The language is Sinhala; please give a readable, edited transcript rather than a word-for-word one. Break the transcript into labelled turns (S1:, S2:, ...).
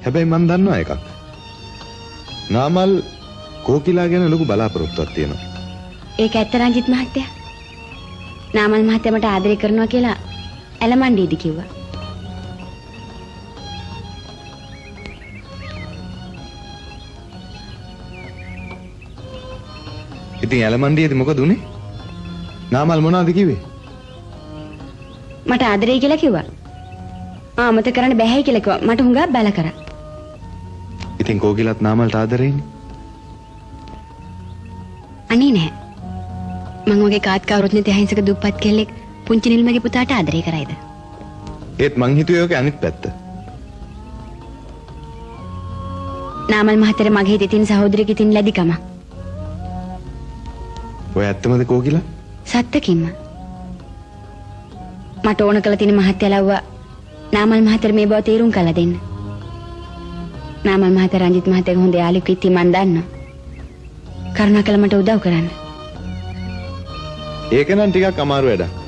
S1: හැබැයි මන් දන්නවා එකක්. නාමල් කෝකිලා ගැන ලොකු බලාපොරොත්තුවක් තියෙනවා.
S2: ඒක ඇත්ත රංජිත් මහත්තයා. නාමල් මහත්තයා මට ආදරය කරනවා කියලා ඇලමණ්ඩියේදී කිව්වා.
S1: ඉතින් ඇලමණ්ඩියේදී මොකද උනේ? නාමල් මොනවද කිව්වේ?
S2: මට ආදරේ කියලා කිව්වා. අමතක කරන්න බැහැයි කියලා කිව්වා. මට හුඟක් බැල කරා.
S1: ඉතින් කෝකිලත් නාමල්ට ආදරෙයිනේ.
S2: අනේ නැහැ. මං වගේ කාත් කවුරුත් නැති අහිංසක දුප්පත් කෙල්ලෙක් පුංචි නිල්මගේ පුතාට ආදරේ කරයිද?
S1: ඒත් මං හිතුවේ ඔක අනිත් පැත්ත.
S2: නාමල් මහත්තයා මගේ හිතේ තියෙන සහෝදරියක තියෙන ලැබිකම.
S1: ඔය ඇත්තමද කෝකිලා?
S2: සත්තකින්ම. මට ඕන කළ තියෙන මහත්තයා ලව්වා නාමල් මහත්තයා මේ බව තීරුම් කළා දෙන්න. නාමල් මහත්තයා රංජිත් මහත්තයාගේ හොඳ යාළුවෙක් ඉති මන් දන්නවා. කරුණාකර මට උදව් කරන්න.
S1: ඒක නම් ටිකක් අමාරු වැඩක්.